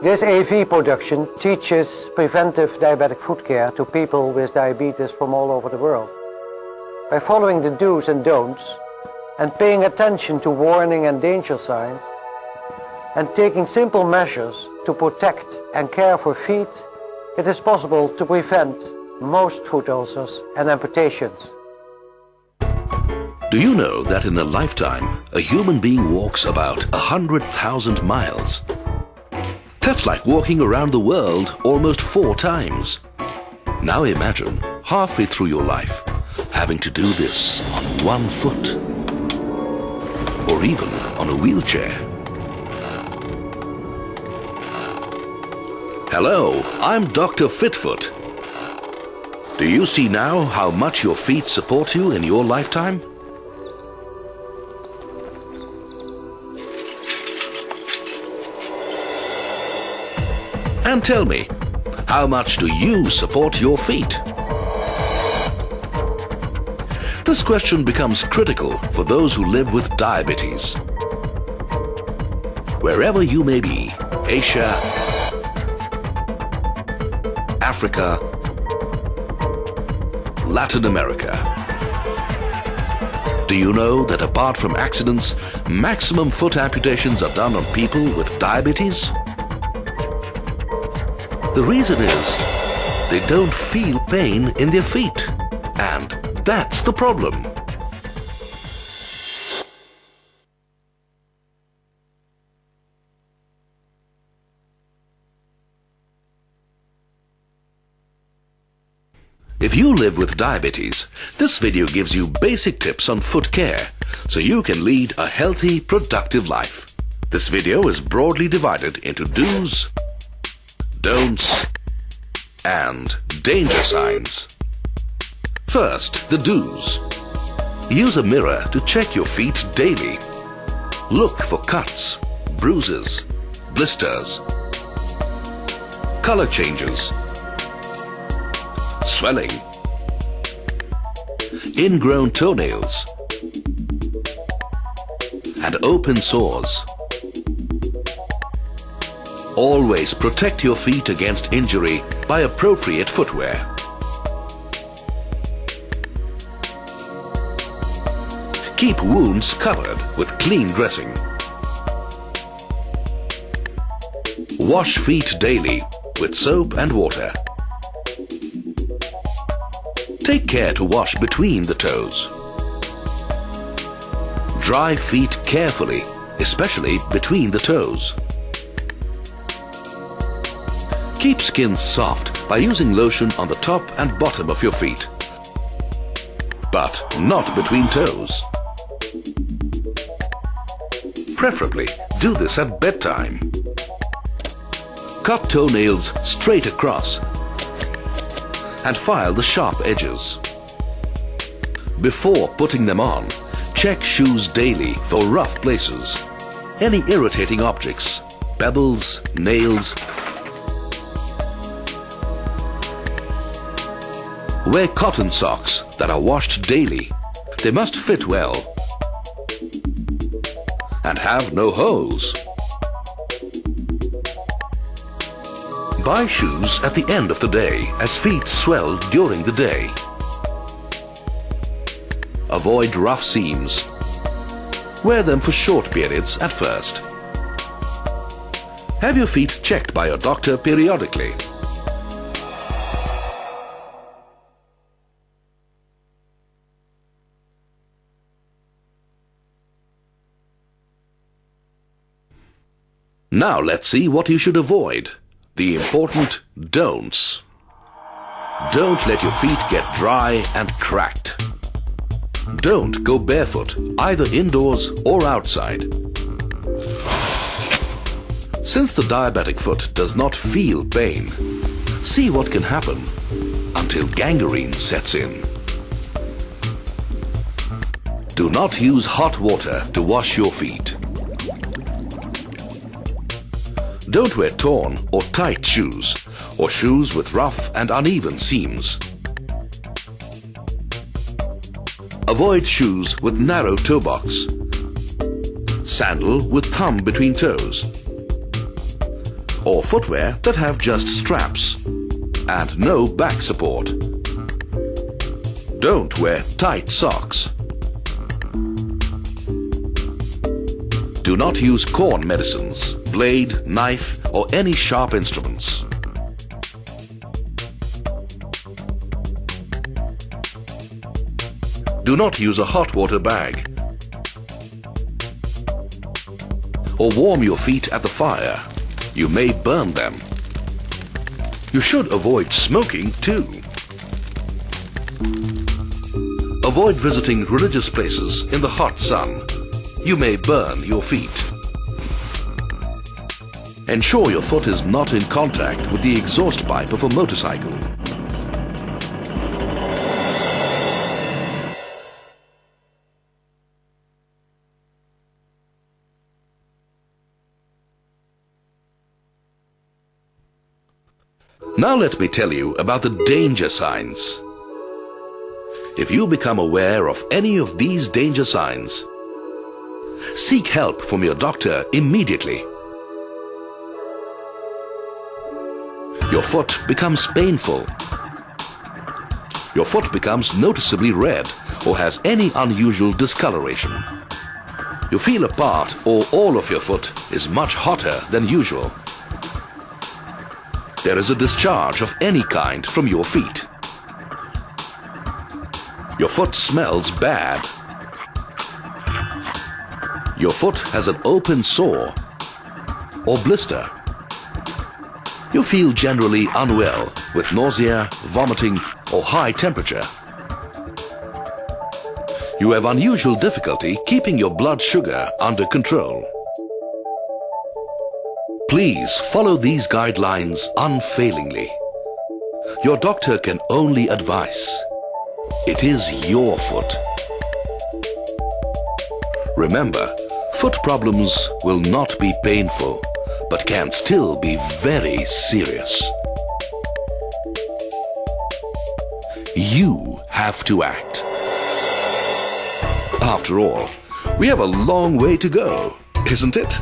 This AV production teaches preventive diabetic foot care to people with diabetes from all over the world. By following the do's and don'ts and paying attention to warning and danger signs and taking simple measures to protect and care for feet, it is possible to prevent most foot ulcers and amputations. Do you know that in a lifetime, a human being walks about 100,000 miles? That's like walking around the world almost 4 times. Now imagine, halfway through your life, having to do this on 1 foot, or even on a wheelchair. Hello, I'm Dr. Fitfoot. Do you see now how much your feet support you in your lifetime? And tell me, how much do you support your feet? This question becomes critical for those who live with diabetes. Wherever you may be, Asia, Africa, Latin America. Do you know that apart from accidents, maximum foot amputations are done on people with diabetes? The reason is they don't feel pain in their feet, and that's the problem. If you live with diabetes, this video gives you basic tips on foot care so you can lead a healthy, productive life. This video is broadly divided into do's, don'ts, and danger signs. First, the do's. Use a mirror to check your feet daily. Look for cuts, bruises, blisters, color changes, swelling, ingrown toenails, and open sores. Always protect your feet against injury by appropriate footwear. Keep wounds covered with clean dressing. Wash feet daily with soap and water. Take care to wash between the toes. Dry feet carefully, especially between the toes. Keep skin soft by using lotion on the top and bottom of your feet, but not between toes. Preferably, do this at bedtime. Cut toenails straight across and file the sharp edges. Before putting them on, check shoes daily for rough places, any irritating objects, pebbles, nails. Wear cotton socks that are washed daily. They must fit well and have no holes. Buy shoes at the end of the day as feet swell during the day. Avoid rough seams. Wear them for short periods at first. Have your feet checked by your doctor periodically. Now let's see what you should avoid. The important don'ts. Don't let your feet get dry and cracked. Don't go barefoot, either indoors or outside. Since the diabetic foot does not feel pain, see what can happen until gangrene sets in. Do not use hot water to wash your feet. Don't wear torn or tight shoes, or shoes with rough and uneven seams. Avoid shoes with narrow toe box. Sandal with thumb between toes. or footwear that have just straps and no back support. Don't wear tight socks. Do not use corn medicines, blade, knife, or any sharp instruments. Do not use a hot water bag or warm your feet at the fire. You may burn them. You should avoid smoking too. Avoid visiting religious places in the hot sun. You may burn your feet. Ensure your foot is not in contact with the exhaust pipe of a motorcycle. Now let me tell you about the danger signs. If you become aware of any of these danger signs, seek help from your doctor immediately. Your foot becomes painful. Your foot becomes noticeably red or has any unusual discoloration. You feel a part or all of your foot is much hotter than usual. There is a discharge of any kind from your feet. Your foot smells bad. Your foot has an open sore or blister. You feel generally unwell with nausea, vomiting, or high temperature. You have unusual difficulty keeping your blood sugar under control. Please follow these guidelines unfailingly. Your doctor can only advise. It is your foot. Remember, foot problems will not be painful, but can still be very serious. You have to act. After all, we have a long way to go, isn't it?